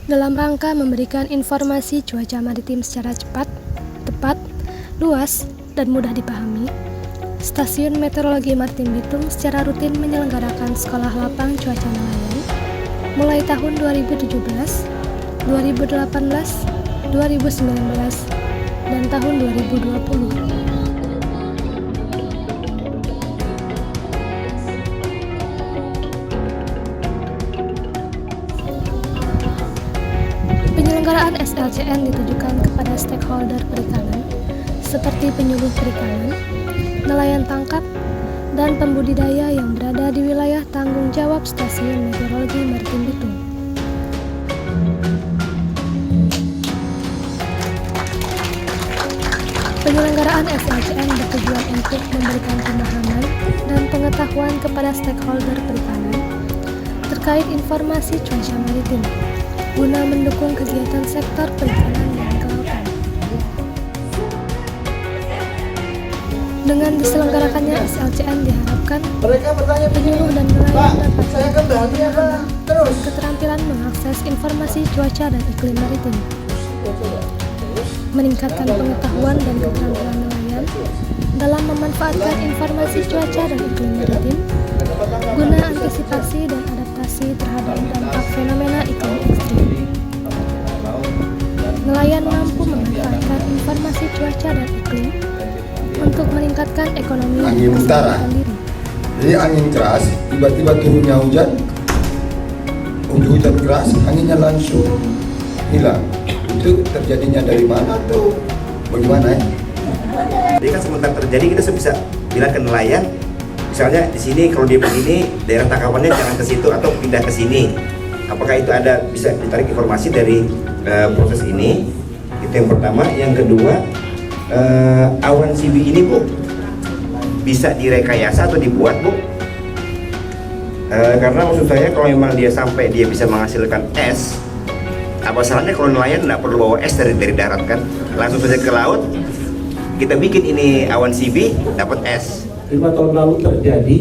dalam rangka memberikan informasi cuaca maritim secara cepat, tepat, luas, dan mudah dipahami. Stasiun Meteorologi Maritim Bitung secara rutin menyelenggarakan sekolah lapang cuaca nelayan mulai tahun 2017, 2018, 2019, dan tahun 2020. Penyelenggaraan SLCN ditujukan kepada stakeholder perikanan seperti penyuluh perikanan, nelayan tangkap, dan pembudidaya yang berada di wilayah tanggung jawab Stasiun Meteorologi Maritim Bitung. Penyelenggaraan SLCN bertujuan untuk memberikan pemahaman dan pengetahuan kepada stakeholder perikanan terkait informasi cuaca maritim, guna mendukung kegiatan sektor perikanan dan kelautan. Dengan diselenggarakannya SLCN diharapkan penyuluh dan nelayan dapat keterampilan mengakses informasi cuaca dan iklim maritim, meningkatkan pengetahuan dan keterampilan nelayan dalam memanfaatkan informasi cuaca dan iklim maritim guna antisipasi dan adaptasi terhadap dampak fenomena iklim ekstrim. Nelayan mampu memanfaatkan informasi cuaca dan iklim untuk meningkatkan ekonomi dan angin utara. diri. Jadi angin keras, tiba-tiba turunnya hujan keras, anginnya langsung hilang. Itu terjadinya dari mana atau bagaimana ya? Jadi kan sementara terjadi kita bisa bilang ke nelayan, misalnya di sini kalau dia begini daerah tangkapannya jangan ke situ atau pindah ke sini. Apakah itu ada bisa ditarik informasi dari proses ini? Itu yang pertama. Yang kedua, awan CB ini Bu bisa direkayasa atau dibuat Bu? Karena maksud saya kalau memang dia sampai dia bisa menghasilkan es, apa salahnya kalau nelayan nggak perlu bawa es dari darat kan, langsung saja ke laut kita bikin ini awan CB dapat es. 5 tahun lalu terjadi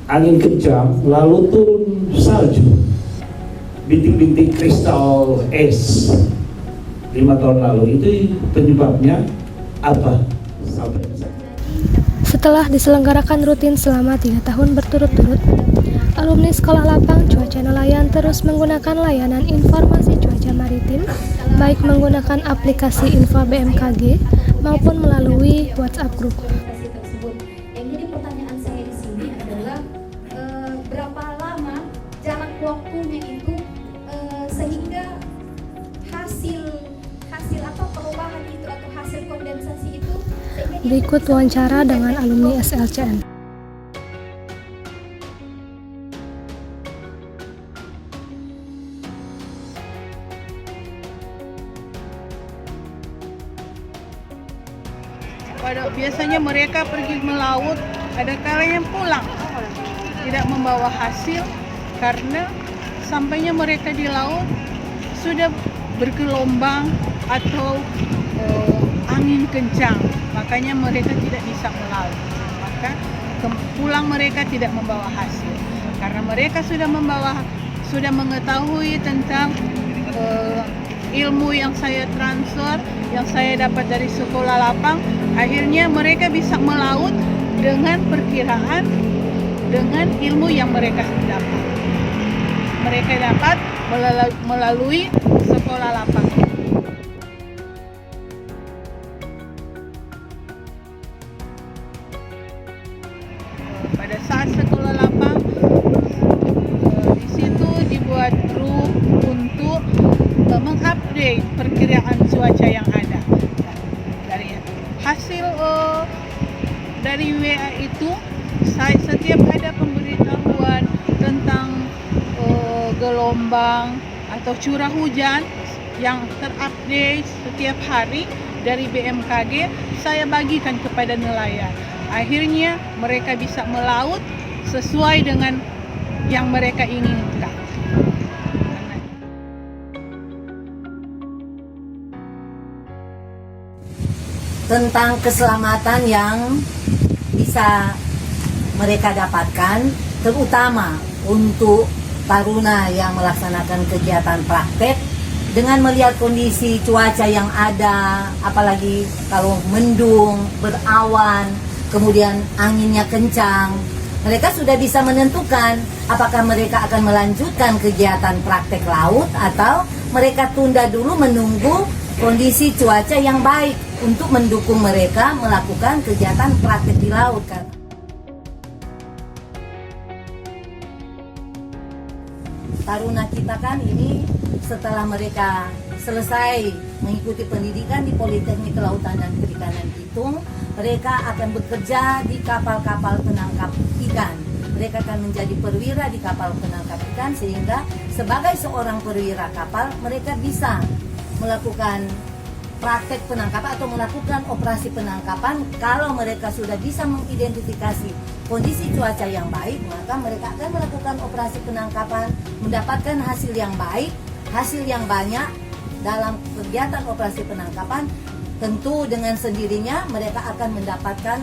angin kencang lalu turun salju, bintik-bintik kristal es 5 tahun lalu. Itu penyebabnya apa? Setelah diselenggarakan rutin selama 3 tahun berturut-turut, alumni Sekolah Lapang Cuaca Nelayan terus menggunakan layanan informasi cuaca maritim, baik menggunakan aplikasi Info BMKG maupun melalui WhatsApp Group. Yang jadi pertanyaan saya di sini adalah berapa lama jarak waktunya itu sehingga hasil apa perubahan itu atau hasil kondensasi itu. Berikut wawancara dengan alumni SLCN. Biasanya mereka pergi melaut, ada kalanya pulang, tidak membawa hasil karena sampainya mereka di laut sudah bergelombang atau angin kencang, makanya mereka tidak bisa melaut. Maka pulang mereka tidak membawa hasil karena mereka sudah mengetahui tentang ilmu yang saya transfer, yang saya dapat dari sekolah lapang. Akhirnya mereka bisa melaut dengan perkiraan, dengan ilmu yang mereka dapat. Mereka dapat melalui sekolah lapang. Pada saat sekolah lapang, di situ dibuat grup untuk mengupdate perkiraan cuaca yang ada. Dari hasil dari WA itu, setiap ada pemberitahuan tentang gelombang atau curah hujan yang terupdate setiap hari dari BMKG, saya bagikan kepada nelayan. Akhirnya mereka bisa melaut sesuai dengan yang mereka inginkan. Tentang keselamatan yang bisa mereka dapatkan, terutama untuk taruna yang melaksanakan kegiatan praktek dengan melihat kondisi cuaca yang ada, apalagi kalau mendung, berawan, kemudian anginnya kencang. Mereka sudah bisa menentukan apakah mereka akan melanjutkan kegiatan praktek laut atau mereka tunda dulu menunggu kondisi cuaca yang baik untuk mendukung mereka melakukan kegiatan praktek di laut. Taruna kita kan ini setelah mereka selesai mengikuti pendidikan di Politeknik Kelautan dan Perikanan Bitung, mereka akan bekerja di kapal-kapal penangkap ikan. Mereka akan menjadi perwira di kapal penangkap ikan, sehingga sebagai seorang perwira kapal mereka bisa melakukan praktek penangkapan atau melakukan operasi penangkapan. Kalau mereka sudah bisa mengidentifikasi kondisi cuaca yang baik, maka mereka akan melakukan operasi penangkapan, mendapatkan hasil yang baik, hasil yang banyak dalam kegiatan operasi penangkapan. Tentu dengan sendirinya mereka akan mendapatkan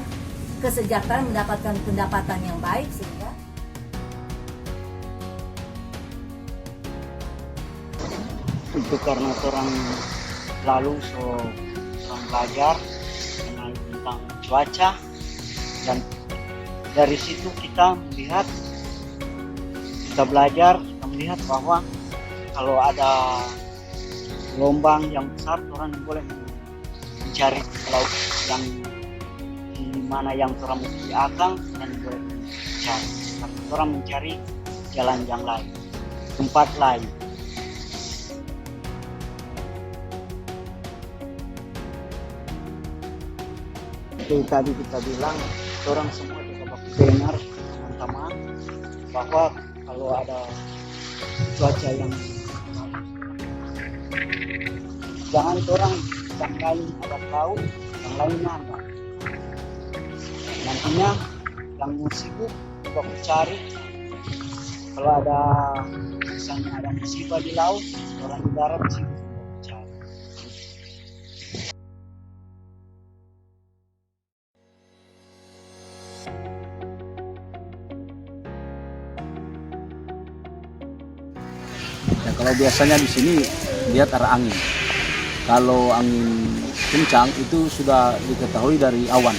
kesejahteraan, mendapatkan pendapatan yang baik, sehingga itu karena orang lalu orang belajar mengenai tentang cuaca, dan dari situ kita belajar melihat bahwa kalau ada gelombang yang besar, orang boleh mencari laut yang di mana yang orang mesti akan, dan boleh mencari. Tapi orang mencari jalan yang lain, tempat lain. Itu tadi kita bilang, orang semua juga dengar teman-teman bahwa kalau ada cuaca yang jangan orang yang lain ada laut, yang lain nambah. Nantinya yang sibuk juga mencari. Kalau ada misalnya ada musibah di laut, orang di darat sibuk mencari. Ya, kalau biasanya di sini lihat arah angin. Kalau angin kencang itu sudah diketahui dari awan.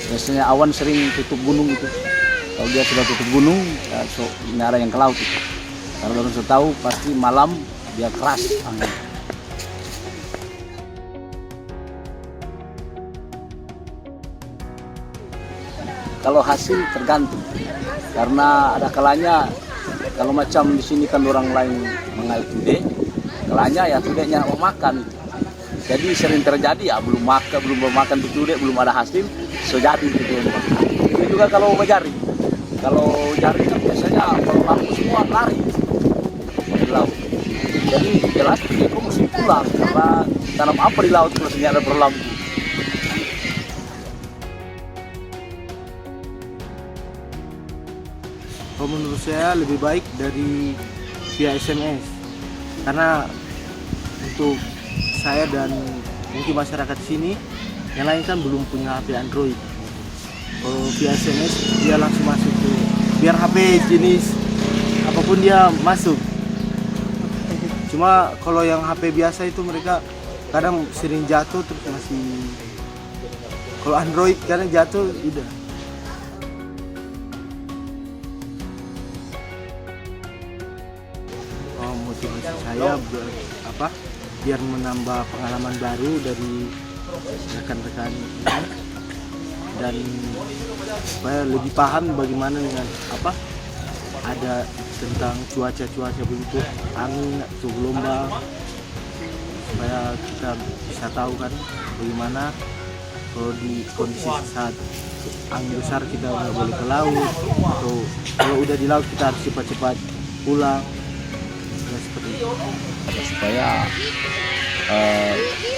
Biasanya awan sering tutup gunung itu. Kalau dia sudah tutup gunung, ya, ini arah yang ke laut itu. Karena orang sudah tahu pasti malam dia keras angin. Kalau hasil tergantung, karena ada kalanya kalau macam di sini kan orang lain mengail tude, kalanya ya tudenya mau makan. Jadi sering terjadi ya belum makan tude, belum ada hasil, so jadi gitu. Itu juga kalau jari. Kalau jari kan biasanya pelaku semua lari di laut. Jadi jelas dia mesti pulang karena tanam apa di laut kalau ada berlalu. Menurut saya lebih baik dari via SMS, karena untuk saya dan mungkin masyarakat sini yang lain kan belum punya HP Android. Kalau via SMS dia langsung masuk tuh, biar HP jenis apapun dia masuk. Cuma kalau yang HP biasa itu mereka kadang sering jatuh, terus masih, kalau Android kadang jatuh udah. Motivasi saya biar menambah pengalaman baru dari rekan-rekan ini, dan supaya lebih paham bagaimana dengan ada tentang cuaca begitu, angin atau gelombang, supaya kita bisa tahu kan bagaimana kalau di kondisi saat angin besar kita nggak boleh ke laut, atau kalau udah di laut kita harus cepat-cepat pulang. Supaya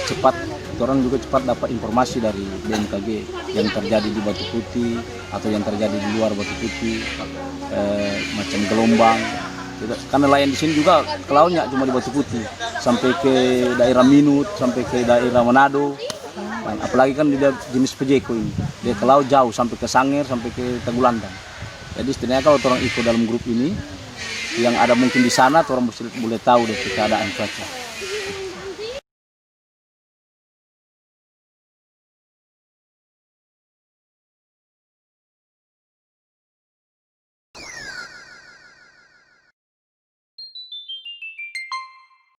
cepat, orang juga cepat dapat informasi dari BMKG yang terjadi di Batu Putih atau yang terjadi di luar Batu Putih, macam gelombang. Karena nelayan di sini juga ke lautnya cuma di Batu Putih, sampai ke daerah Minut, sampai ke daerah Manado. Apalagi kan dia jenis pejeko ini, dia ke laut jauh sampai ke Sangir, sampai ke Tagulandang. Jadi setidaknya kalau orang ikut dalam grup ini, yang ada mungkin di sana, orang boleh tahu deh keadaan cuaca.